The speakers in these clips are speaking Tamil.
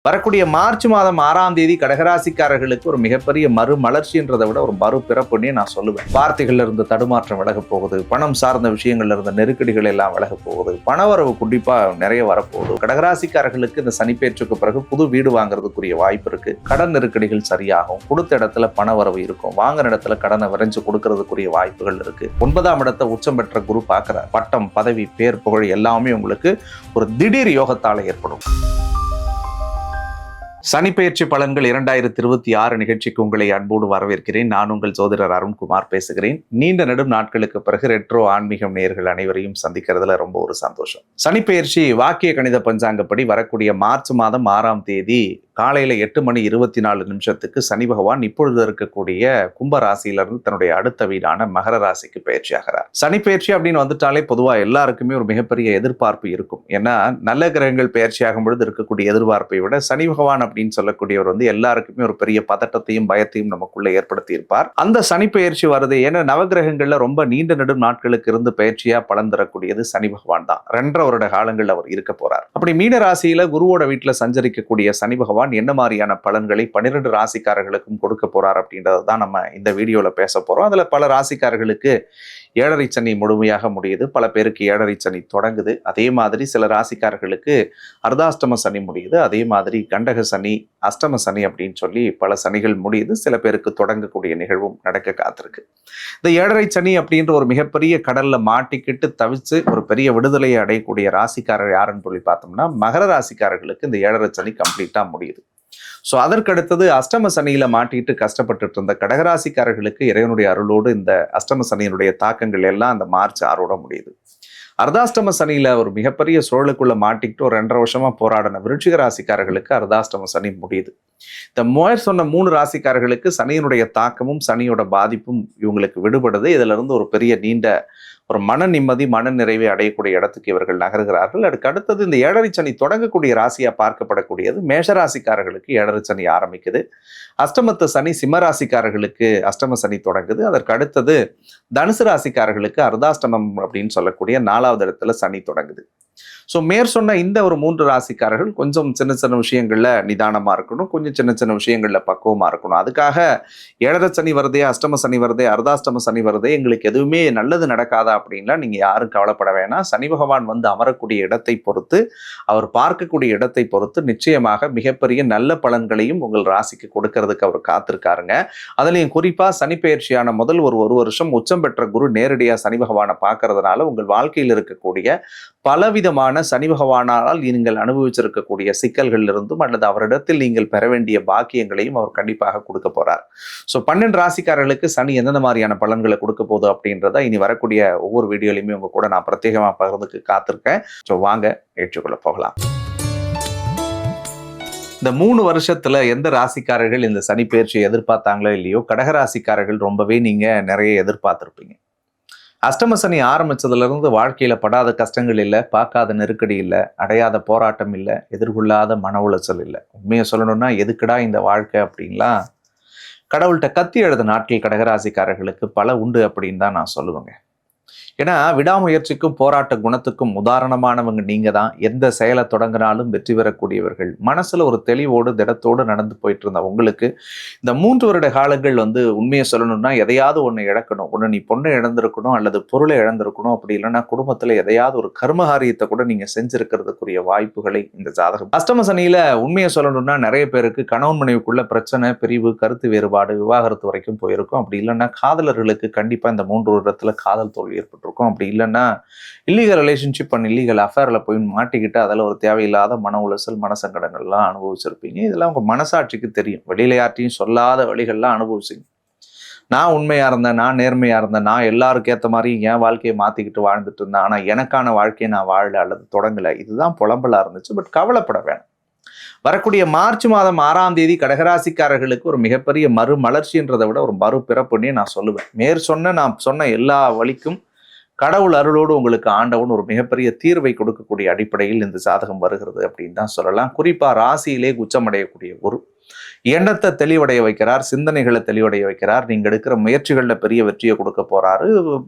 வரக்கூடிய மார்ச் மாதம் 6ஆம் தேதி கடகராசிக்காரர்களுக்கு ஒரு மிகப்பெரிய மறுமலர்ச்சின்றதை விட ஒரு மறுபிறப்புன்னே நான் சொல்லுவேன். வார்த்தைகள்ல இருந்து தடுமாற்றம் விலக போகுது, பணம் சார்ந்த விஷயங்கள்ல இருந்த நெருக்கடிகள் எல்லாம் விலக போகுது, பணவரவு கண்டிப்பா நிறைய வரப்போகுது. கடகராசிக்காரர்களுக்கு இந்த சனிப்பெயர்ச்சிக்கு பிறகு புது வீடு வாங்குறதுக்குரிய வாய்ப்பு இருக்கு. கடன் நெருக்கடிகள் சரியாகும், கொடுத்த இடத்துல பணவரவு இருக்கும், வாங்குற இடத்துல கடனை விரைஞ்சு கொடுக்கறதுக்குரிய வாய்ப்புகள் இருக்கு. 9ஆம் இடத்தை உச்சம் பெற்ற குரு பார்க்கிறார். பட்டம், பதவி, பேர், புகழ் எல்லாமே உங்களுக்கு ஒரு திடீர் யோகத்தால ஏற்படும். சனிப்பெயர்ச்சி பலன்கள் 2026 நிகழ்ச்சிக்கு உங்களை அன்போடு வரவேற்கிறேன். நான் உங்கள் ஜோதிடர் அருண்குமார் பேசுகிறேன். நீண்ட நெடும் நாட்களுக்கு பிறகு ரெட்ரோ ஆன்மீகம் நேயர்கள் அனைவரையும் சந்திக்கிறதுல ரொம்ப ஒரு சந்தோஷம். சனிப்பெயர்ச்சி வாக்கிய கணித பஞ்சாங்கப்படி வரக்கூடிய மார்ச் மாதம் 6ஆம் தேதி காலையில 8:24 சனி பகவான் இப்பொழுது இருக்கக்கூடிய கும்ப ராசியிலிருந்து தன்னுடைய அடுத்த வீடான மகர ராசிக்கு பயிற்சி ஆகிறார். சனி பயிற்சி அப்படின்னு வந்துட்டாலே பொதுவா எல்லாருக்குமே ஒரு மிகப்பெரிய எதிர்பார்ப்பு இருக்கும். ஏன்னா நல்ல கிரகங்கள் பயிற்சி ஆகும் பொழுது இருக்கக்கூடிய எதிர்பார்ப்பை விட சனி பகவான் அப்படின்னு சொல்லக்கூடியவர் எல்லாருக்குமே ஒரு பெரிய பதட்டத்தையும் பயத்தையும் நமக்குள்ள ஏற்படுத்தி இருப்பார். அந்த சனி பயிற்சி வருது. ஏன்னா நவகிரகங்கள்ல ரொம்ப நீண்ட நெடும் நாட்களுக்கு இருந்து பயிற்சியா பலன் தரக்கூடியது சனி பகவான் தான். 2.5 வருட காலங்கள் அவர் இருக்க போறார். அப்படி மீன ராசியில குருவோட வீட்டுல சஞ்சரிக்கக்கூடிய சனி பகவான் என்ன மாதிரியான பலன்களை 12 ராசிக்காரர்களுக்கும் கொடுக்க போறார் அப்படின்றத தான் நம்ம இந்த வீடியோல பேச போறோம். அதுல பல ராசிக்காரர்களுக்கு 7.5 சனி முழுமையாக முடியுது, பல பேருக்கு 7.5 சனி தொடங்குது. அதே மாதிரி சில ராசிக்காரர்களுக்கு அர்த்தாஷ்டம சனி முடியுது, அதே மாதிரி கண்டக சனி, அஷ்டம சனி அப்படின்னு சொல்லி பல சனிகள் முடியுது. சில பேருக்கு தொடங்கக்கூடிய நிகழ்வும் நடக்க காத்திருக்கு. இந்த 7.5 சனி அப்படின்ற ஒரு மிகப்பெரிய கடல்ல மாட்டிக்கிட்டு தவிச்சு ஒரு பெரிய விடுதலையை அடையக்கூடிய ராசிக்காரர் யாருன்னு சொல்லி பார்த்தோம்னா மகர ராசிக்காரர்களுக்கு இந்த 7.5 சனி கம்ப்ளீட்டா முடியுது. ஸோ அதற்கடுத்தது அஷ்டம சனியில மாட்டிட்டு கஷ்டப்பட்டுட்டு இருந்த கடகராசிக்காரர்களுக்கு இறைவனுடைய அருளோடு இந்த அஷ்டம சனியினுடைய தாக்கங்கள் எல்லாம் அந்த மார்ச் 6 முடியுது. அர்த்தாஷ்டம சனியில ஒரு மிகப்பெரிய சூழலுக்குள்ள மாட்டிக்கிட்டு ஒரு 2.5 வருஷமா போராடின விருச்சிக ராசிக்காரர்களுக்கு அர்த்தாஷ்டம சனி முடியுது. இந்த சொன்ன 3 ராசிக்காரர்களுக்கு சனியினுடைய தாக்கமும் சனியோட பாதிப்பும் இவங்களுக்கு விடுபடுது. இதுல இருந்து ஒரு பெரிய நீண்ட ஒரு மன நிம்மதி, மன நிறைவை அடையக்கூடிய இடத்துக்கு இவர்கள் நகர்கிறார்கள். அதுக்கு அடுத்தது இந்த 7.5 சனி தொடங்கக்கூடிய ராசியா பார்க்கப்படக்கூடியது மேஷராசிக்காரர்களுக்கு 7.5 சனி ஆரம்பிக்குது. அஷ்டமத்து சனி சிம்மராசிக்காரர்களுக்கு அஷ்டம சனி தொடங்குது. அதற்கு அடுத்தது தனுசு ராசிக்காரர்களுக்கு அர்த்தாஷ்டமம் அப்படின்னு சொல்லக்கூடிய 4வது இடத்துல சனி தொடங்குது. ஸோ சொன்ன இந்த ஒரு 3 ராசிக்காரர்கள் கொஞ்சம் சின்ன சின்ன விஷயங்கள்ல நிதானமா இருக்கணும், கொஞ்சம் சின்ன சின்ன விஷயங்கள்ல பக்குவமா இருக்கணும். அதுக்காக 7.5 சனி வருதே, அஷ்டம சனி வருதே, அர்த்தாஷ்டம சனி வருதே, எங்களுக்கு எதுவுமே நல்லது நடக்காதா அப்படின்லாம் நீங்க யாரும் கவலைப்பட வேணாம். சனி பகவான் அமரக்கூடிய இடத்தை பொறுத்து, அவர் பார்க்கக்கூடிய இடத்தை பொறுத்து நிச்சயமாக மிகப்பெரிய நல்ல பலன்களையும் உங்கள் ராசிக்கு கொடுக்கறதுக்கு அவர் காத்திருக்காருங்க. அதுலயும் குறிப்பா சனி பெயர்ச்சியான முதல் ஒரு வருஷம் உச்சம் பெற்ற குரு நேரடியா சனி பகவானை பார்க்கறதுனால உங்கள் வாழ்க்கையில் இருக்கக்கூடிய பலவிதமான சனி பகவானால் நீங்கள் அனுபவிச்சிருக்கக்கூடிய சிக்கல்கள் இருந்தும் அல்லது அவரிடத்தில் நீங்கள் பெற வேண்டிய பாக்கியங்களையும் அவர் கண்டிப்பாக கொடுக்க போறார். ஸோ 12 ராசிக்காரர்களுக்கு சனி எந்தெந்த மாதிரியான பலன்களை கொடுக்க போகுது அப்படின்றத இனி வரக்கூடிய ஒவ்வொரு வீடியோலையுமே உங்க கூட நான் பிரத்யேகமா பகிர்ந்துக்கு காத்திருக்கேன். ஸோ வாங்க ஏற்றுக்கொள்ள போகலாம். இந்த 3 வருஷத்துல எந்த ராசிக்காரர்கள் இந்த சனி பயிற்சியை எதிர்பார்த்தாங்களோ இல்லையோ, கடகராசிக்காரர்கள் ரொம்பவே நீங்க நிறைய எதிர்பார்த்திருப்பீங்க. அஷ்டம சனி ஆரம்பிச்சதுல இருந்து வாழ்க்கையில படாத கஷ்டங்கள் இல்லை, பார்க்காத நெருக்கடி இல்லை, அடையாத போராட்டம் இல்லை, எதிர்கொள்ளாத மன உளைச்சல் இல்லை. உண்மையை சொல்லணும்னா எதுக்குடா இந்த வாழ்க்கை அப்படின்லாம் கடவுள்கிட்ட கத்தி எழுத நாட்கள் கடகராசிக்காரர்களுக்கு பல உண்டு அப்படின்னு தான் நான் சொல்லுவேங்க. ஏன்னா விடாமுயற்சிக்கும் போராட்ட குணத்துக்கும் உதாரணமானவங்க நீங்க தான். எந்த செயலை தொடங்கினாலும் வெற்றி பெறக்கூடியவர்கள், மனசுல ஒரு தெளிவோடு திடத்தோடு நடந்து போயிட்டு இருந்த உங்களுக்கு இந்த 3 வருட காலங்கள் உண்மையை சொல்லணும்னா எதையாவது ஒன்று இழக்கணும். ஒன்று நீ பொண்ணை இழந்திருக்கணும், அல்லது பொருளை இழந்திருக்கணும், அப்படி இல்லைன்னா குடும்பத்துல எதையாவது ஒரு கர்மகாரியத்தை கூட நீங்க செஞ்சிருக்கிறதுக்குரிய வாய்ப்புகளை இந்த ஜாதகம். அஷ்டம சனியில உண்மையை சொல்லணும்னா நிறைய பேருக்கு கணவன் மனைவிக்குள்ள பிரச்சனை, பிரிவு, கருத்து வேறுபாடு, விவாகரத்து வரைக்கும் போயிருக்கும். அப்படி இல்லைன்னா காதலர்களுக்கு கண்டிப்பா இந்த 3 வருடத்துல காதல் தோல்வி ஏற்பட்டு இருக்கும். அப்படி இல்லைன்னா இல்லீகல் ரிலேஷன்ஷிப் பண்ணி இல்லீகல் அஃபேர்ல போய் மாட்டிக்கிட்டு அதில் ஒரு தேவையில்லாத மன உளைச்சல், மனசங்கடங்கள்லாம் அனுபவிச்சிருப்பீங்க. இதெல்லாம் உங்க மனசாட்சிக்கு தெரியும். வெளியில யார்ட்டையும் சொல்லாத வழிகள்லாம் அனுபவிச்சிங்க. நான் உண்மையா இருந்தேன், நான் நேர்மையா இருந்தேன், நான் எல்லாருக்கும் ஏற்ற மாதிரி என் வாழ்க்கையை மாத்திக்கிட்டு வாழ்ந்துட்டு இருந்தேன், ஆனா எனக்கான வாழ்க்கையை நான் வாழல அல்லது தொடங்கல. இதுதான் புலம்பலா இருந்துச்சு. பட் கவலைப்பட வேணாம். வரக்கூடிய மார்ச் மாதம் 6ஆம் தேதி கடகராசிக்காரர்களுக்கு ஒரு மிகப்பெரிய மறுமலர்ச்சின்றதை விட ஒரு மறுபிறப்புன்னே நான் சொல்லுவேன். நான் சொன்ன எல்லா வழிக்கும் கடவுள் அருளோடு உங்களுக்கு ஆண்டவன் ஒரு மிகப்பெரிய தீர்வை கொடுக்கக்கூடிய அடிப்படையில் இந்த ஜாதகம் வருகிறது அப்படின்னு தான் சொல்லலாம். குறிப்பா ராசியிலே உச்சமடையக்கூடிய குரு எண்ணத்தை தெளிவடைய வைக்கிறார், சிந்தனைகளை தெளிவடைய வைக்கிறார். நீங்க எடுக்கிற முயற்சிகள்ல பெரிய வெற்றியை கொடுக்க போறாரு.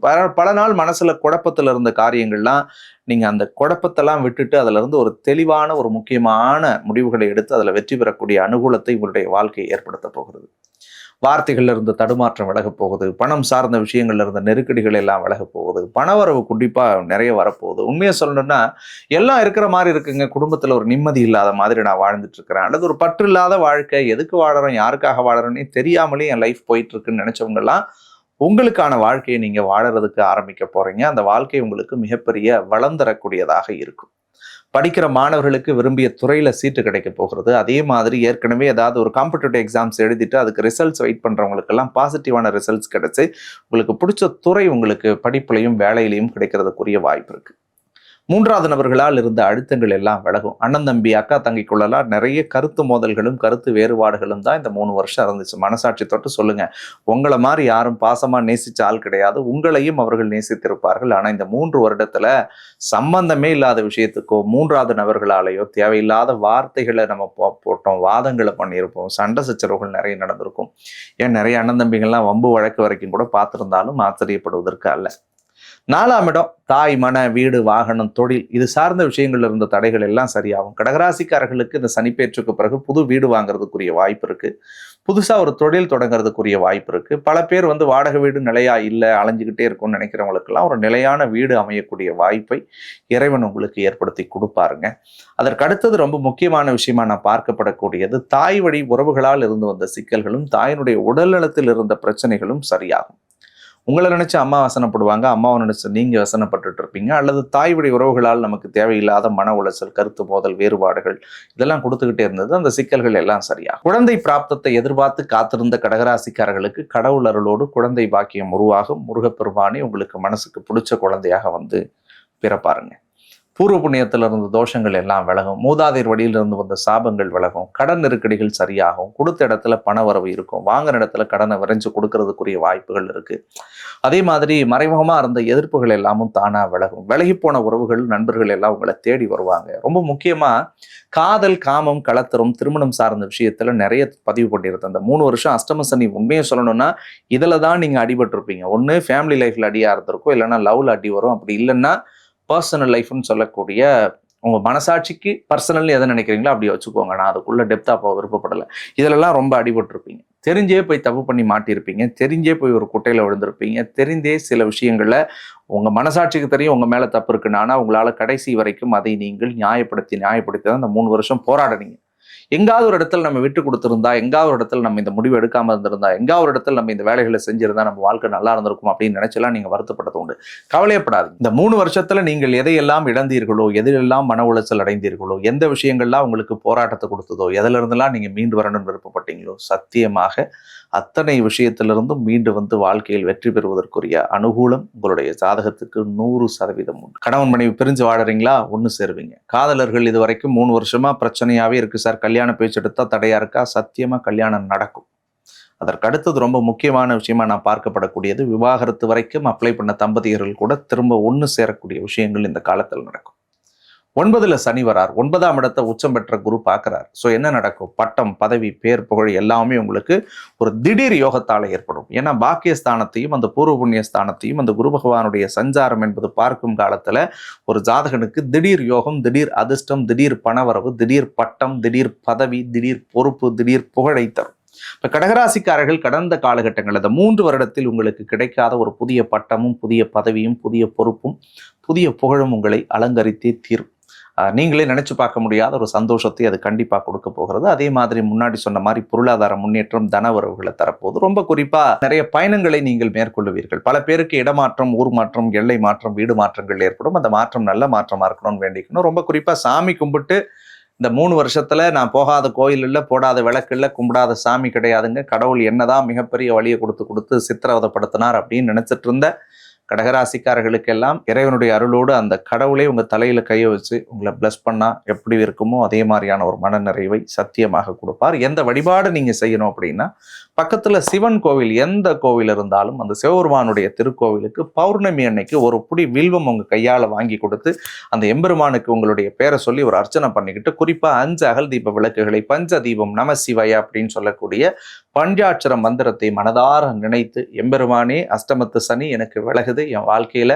பல நாள் மனசுல குழப்பத்துல இருந்த காரியங்கள்லாம் நீங்க அந்த குழப்பத்தெல்லாம் விட்டுட்டு அதுல இருந்து ஒரு தெளிவான ஒரு முக்கியமான முடிவுகளை எடுத்து அதுல வெற்றி பெறக்கூடிய அனுகூலத்தை உங்களுடைய வாழ்க்கையை ஏற்படுத்த போகிறது. வார்த்தைகள்ல இருந்து தடுமாற்றம் விலக போகுது. பணம் சார்ந்த விஷயங்கள்ல இருந்த நெருக்கடிகள் எல்லாம் விலக போகுது. பணவரவு கண்டிப்பா நிறைய வரப்போகுது. உண்மையை சொல்லணும்னா எல்லாம் இருக்கிற மாதிரி இருக்குங்க. குடும்பத்துல ஒரு நிம்மதி இல்லாத மாதிரி நான் வாழ்ந்துட்டு இருக்கிறேன், அல்லது ஒரு பற்று இல்லாத வாழ்க்கை, எதுக்கு வாழறோம், யாருக்காக வாழறோன்னே தெரியாமலே என் லைஃப் போயிட்டு இருக்குன்னு நினைச்சவங்க எல்லாம் உங்களுக்கான வாழ்க்கையை நீங்க வாழறதுக்கு ஆரம்பிக்க போறீங்க. அந்த வாழ்க்கை உங்களுக்கு மிகப்பெரிய வளம் தரக்கூடியதாக இருக்கும். படிக்கிற மாணவர்களுக்கு விரும்பிய துறையில சீட்டு கிடைக்க போகிறது. அதே மாதிரி ஏற்கனவே ஏதாவது ஒரு காம்படிட்டிவ் எக்ஸாம்ஸ் எழுதிட்டு அதுக்கு ரிசல்ட்ஸ் வெயிட் பண்றவங்களுக்கெல்லாம் பாசிட்டிவான ரிசல்ட்ஸ் கிடைச்சு உங்களுக்கு பிடிச்ச துறை உங்களுக்கு படிப்புலையும் வேலையிலையும் கிடைக்கிறதுக்குரிய வாய்ப்பு இருக்கு. மூன்றாவது நபர்களால் இருந்த அழுத்தங்கள் எல்லாம் விலகும். அண்ணன் தம்பி அக்கா தங்கிக்குள்ளலாம் நிறைய கருத்து மோதல்களும் கருத்து வேறுபாடுகளும் தான் இந்த 3 வருஷம் இருந்துச்சு. மனசாட்சி தொட்டு சொல்லுங்க, உங்களை மாதிரி யாரும் பாசமா நேசிச்ச ஆள் கிடையாது. உங்களையும் அவர்கள் நேசித்திருப்பார்கள். ஆனா இந்த 3 வருடத்துல சம்பந்தமே இல்லாத விஷயத்துக்கோ மூன்றாவது நபர்களாலேயோ தேவையில்லாத வார்த்தைகளை நம்ம போட்டோம், வாதங்களை பண்ணியிருப்போம், சண்டை சச்சரவுகள் நிறைய நடந்திருக்கும். ஏன் நிறைய அண்ணன் தம்பிகள்லாம் வம்பு வழக்கு வரைக்கும் கூட பார்த்திருந்தாலும் ஆச்சரியப்படுவதற்கு அல்ல. 4ஆம் இடம் தாய், மன, வீடு, வாகனம், தொழில் இது சார்ந்த விஷயங்கள்ல இருந்த தடைகள் எல்லாம் சரியாகும். கடகராசிக்காரர்களுக்கு இந்த சனிப்பெயர்ச்சிக்கு பிறகு புது வீடு வாங்குறதுக்குரிய வாய்ப்பு இருக்கு. புதுசா ஒரு தொழில் தொடங்குறதுக்குரிய வாய்ப்பு இருக்கு. பல பேர் வாடகை வீடு நிலையா இல்லை, அலைஞ்சுக்கிட்டே இருக்கும்னு நினைக்கிறவங்களுக்கெல்லாம் ஒரு நிலையான வீடு அமையக்கூடிய வாய்ப்பை இறைவன் உங்களுக்கு ஏற்படுத்தி கொடுப்பாருங்க. அதற்கு அடுத்தது ரொம்ப முக்கியமான விஷயமா நான் பார்க்கப்படக்கூடியது தாய் வழி உறவுகளால் இருந்து வந்த சிக்கல்களும் தாயினுடைய உடல் நலத்தில் இருந்த பிரச்சனைகளும் சரியாகும். உங்களை நினைச்சு அம்மா வசனப்படுவாங்க, அம்மாவை நினைச்சு நீங்க வசனப்பட்டுட்டு இருப்பீங்க. அல்லது தாய் வழி உறவுகளால் நமக்கு தேவையில்லாத மன உளைச்சல், கருத்து மோதல், வேறுபாடுகள் இதெல்லாம் கொடுத்துக்கிட்டே இருந்தது. அந்த சிக்கல்கள் எல்லாம் சரியா. குழந்தை பிராப்தத்தை எதிர்பார்த்து காத்திருந்த கடகராசிக்காரர்களுக்கு கடவுள் அருளோடு குழந்தை பாக்கியம் உருவாகும். முருகப்பெருமானே உங்களுக்கு மனசுக்கு பிடிச்ச குழந்தையாக பிறப்பாருங்க. பூர்வ புண்ணியத்தில் இருந்த தோஷங்கள் எல்லாம் விலகும். மூதாதையர் வழியிலிருந்து வந்த சாபங்கள் விலகும். கடன் நெருக்கடிகள் சரியாகும். கொடுத்த இடத்துல பண வரவு இருக்கும். வாங்குற இடத்துல கடனை விரைஞ்சு கொடுக்கறதுக்குரிய வாய்ப்புகள் இருக்கு. அதே மாதிரி மறைமுகமா இருந்த எதிர்ப்புகள் எல்லாமும் தானா விலகும். விலகி போன உறவுகள், நண்பர்கள் எல்லாம் உங்களை தேடி வருவாங்க. ரொம்ப முக்கியமா காதல், காமம், கலத்தரம், திருமணம் சார்ந்த விஷயத்துல நிறைய பதிவு பண்ணியிருந்தேன். அந்த 3 வருஷம் அஷ்டம சனி உண்மையை சொல்லணும்னா இதுல தான் நீங்க அடிபட்டு இருப்பீங்க. ஒண்ணு ஃபேமிலி லைஃப்ல அடியா இருந்திருக்கும், இல்லைன்னா லவ்ல அடி வரும். அப்படி இல்லைன்னா பர்சனல் லைஃப்னு சொல்லக்கூடிய உங்க மனசாட்சிக்கு பர்சனல் எதை நினைக்கிறீங்களோ அப்படியே வச்சுக்கோங்க. நான் அதுக்குள்ள டெப்தா போக விருப்பப்படலை. இதுலலாம் ரொம்ப அடிபட்டிருப்பீங்க. தெரிஞ்சே போய் தப்பு பண்ணி மாட்டியிருப்பீங்க. தெரிஞ்சே போய் ஒரு குட்டையில விழுந்திருப்பீங்க. தெரிந்தே சில விஷயங்கள்ல உங்க மனசாட்சிக்கு தெரியும் உங்க மேல தப்பு இருக்குன்னு. ஆனா உங்களால கடைசி வரைக்கும் அதை நீங்கள் நியாயப்படுத்தி தான் இந்த 3 வருஷம் போராடினீங்க. எங்காவது ஒரு இடத்துல நம்ம விட்டு கொடுத்திருந்தா, எங்காவது ஒரு இடத்துல நம்ம இந்த முடிவு எடுக்காம இருந்திருந்தா, எங்காவது ஒரு இடத்துல நம்ம இந்த வேலைகளை செஞ்சிருந்தா நம்ம வாழ்க்கை நல்லா இருந்திருக்கும் அப்படின்னு நினைச்செல்லாம் நீங்க வருத்தப்பட்டது உண்டு. கவலையப்படாது. இந்த 3 வருஷத்துல நீங்கள் எதையெல்லாம் இழந்தீர்களோ, எதிலெல்லாம் மன உளைச்சல் அடைந்தீர்களோ, எந்த விஷயங்கள்லாம் உங்களுக்கு போராட்டத்தை கொடுத்ததோ, எதுல இருந்தெல்லாம் நீங்க மீண்டு வரணும்னு விருப்பப்பட்டீங்களோ, சத்தியமாக அத்தனை விஷயத்திலிருந்தும் மீண்டு வாழ்க்கையில் வெற்றி பெறுவதற்குரிய அனுகூலம் உங்களுடைய ஜாதகத்துக்கு 100% உண்டு. கணவன் மனைவி பிரிஞ்சு வாழறீங்களா, ஒன்று சேருவீங்க. காதலர்கள் இது வரைக்கும் 3 வருஷமா பிரச்சனையாவே இருக்கு சார், கல்யாண பேச்சு எடுத்தா தடையா இருக்கா, சத்தியமா கல்யாணம் நடக்கும். அதற்கு அடுத்தது ரொம்ப முக்கியமான விஷயமா நான் பார்க்கப்படக்கூடியது, விவாகரத்து வரைக்கும் அப்ளை பண்ண தம்பதியர்கள் கூட திரும்ப ஒன்று சேரக்கூடிய விஷயங்கள் இந்த காலத்தில் நடக்கும். 9ல் சனி வரார். 9ஆம் இடத்தை உச்சம் பெற்ற குரு பார்க்கிறார். ஸோ என்ன நடக்கும்? பட்டம், பதவி, பேர், புகழ் எல்லாமே உங்களுக்கு ஒரு திடீர் யோகத்தால் ஏற்படும். ஏன்னா பாக்கியஸ்தானத்தையும் அந்த பூர்வ புண்ணிய ஸ்தானத்தையும் அந்த குரு பகவானுடைய சஞ்சாரம் என்பது பார்க்கும் காலத்துல ஒரு ஜாதகனுக்கு திடீர் யோகம், திடீர் அதிர்ஷ்டம், திடீர் பணவரவு, திடீர் பட்டம், திடீர் பதவி, திடீர் பொறுப்பு, திடீர் புகழை தரும். இப்ப கடகராசிக்காரர்கள் கடந்த காலகட்டங்கள் அந்த 3 வருடத்தில் உங்களுக்கு கிடைக்காத ஒரு புதிய பட்டமும், புதிய பதவியும், புதிய பொறுப்பும், புதிய புகழும் உங்களை அலங்கரித்தே தீரும். நீங்களே நினைச்சு பார்க்க முடியாத ஒரு சந்தோஷத்தை அது கண்டிப்பா கொடுக்க போகிறது. அதே மாதிரி முன்னாடி சொன்ன மாதிரி பொருளாதார முன்னேற்றம், தன வரவுகளை தரப்போது. ரொம்ப குறிப்பா நிறைய பயணங்களை நீங்கள் மேற்கொள்ளுவீர்கள். பல பேருக்கு இடமாற்றம், ஊர் மாற்றம், எல்லை மாற்றம், வீடு மாற்றங்கள் ஏற்படும். அந்த மாற்றம் நல்ல மாற்றமா இருக்கணும்னு வேண்டிக்கணும். ரொம்ப குறிப்பா சாமி கும்பிட்டு இந்த 3 வருஷத்துல நான் போகாத கோயில் இல்லை, போடாத விளக்கு இல்லை, கும்பிடாத சாமி கிடையாதுங்க. கடவுள் என்னதான் மிகப்பெரிய வழியை கொடுத்து சித்திரவதைப்படுத்தினார் அப்படின்னு நினைச்சிட்டு இருந்த கடகராசிக்காரர்களுக்கெல்லாம் இறைவனுடைய அருளோடு அந்த கடவுளே உங்க தலையில கையை வச்சு உங்களை பிளஸ் பண்ணா எப்படி இருக்குமோ அதே மாதிரியான ஒரு மனநிறைவை சத்தியமாக கொடுப்பார். எந்த வழிபாடு நீங்க செய்யணும் அப்படின்னா, பக்கத்துல சிவன் கோவில் எந்த கோவில் இருந்தாலும் அந்த சிவபெருமானுடைய திருக்கோவிலுக்கு பௌர்ணமி அன்னைக்கு ஒரு புடி வில்வம் உங்க கையால வாங்கி கொடுத்து அந்த எம்பெருமானுக்கு உங்களுடைய பேரை சொல்லி ஒரு அர்ச்சனை பண்ணிக்கிட்டு, குறிப்பா 5 அகல் தீப விளக்குகளை பஞ்ச தீபம் நம சிவாய அப்படின்னு சொல்லக்கூடிய பஞ்சாட்சர மந்திரத்தை மனதார நினைத்து, எம்பெருமானே அஷ்டமத்து சனி எனக்கு விலகுது, என் வாழ்க்கையில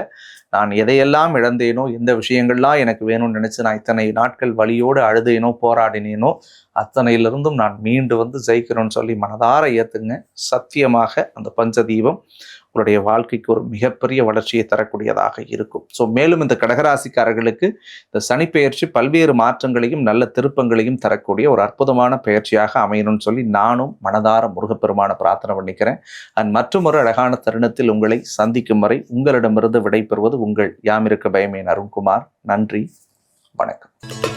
நான் எதையெல்லாம் இழந்தேனோ, எந்த விஷயங்கள்லாம் எனக்கு வேணும்னு நினைச்சு நான் இத்தனை நாட்கள் வலியோடு அழுதேனோ போராடினேனோ அத்தனையிலிருந்தும் நான் மீண்டு வந்து ஜெயிக்கிறோன்னு சொல்லி மனதார ஏத்துங்க. சத்தியமாக அந்த பஞ்சதீபம் உங்களுடைய வாழ்க்கைக்கு ஒரு மிகப்பெரிய வளர்ச்சியை தரக்கூடியதாக இருக்கும். ஸோ மேலும் இந்த கடகராசிக்காரர்களுக்கு இந்த சனிப்பெயர்ச்சி பல்வேறு மாற்றங்களையும் நல்ல திருப்பங்களையும் தரக்கூடிய ஒரு அற்புதமான பயிற்சியாக அமையணும்னு சொல்லி நானும் மனதார முருகப்பெருமான பிரார்த்தனை பண்ணிக்கிறேன். மற்றும் ஒரு அழகான தருணத்தில் உங்களை சந்திக்கும் வரை உங்களிடமிருந்து விடைபெறுவது உங்கள் யாமிருக்க பயமேன் அருண்குமார். நன்றி, வணக்கம்.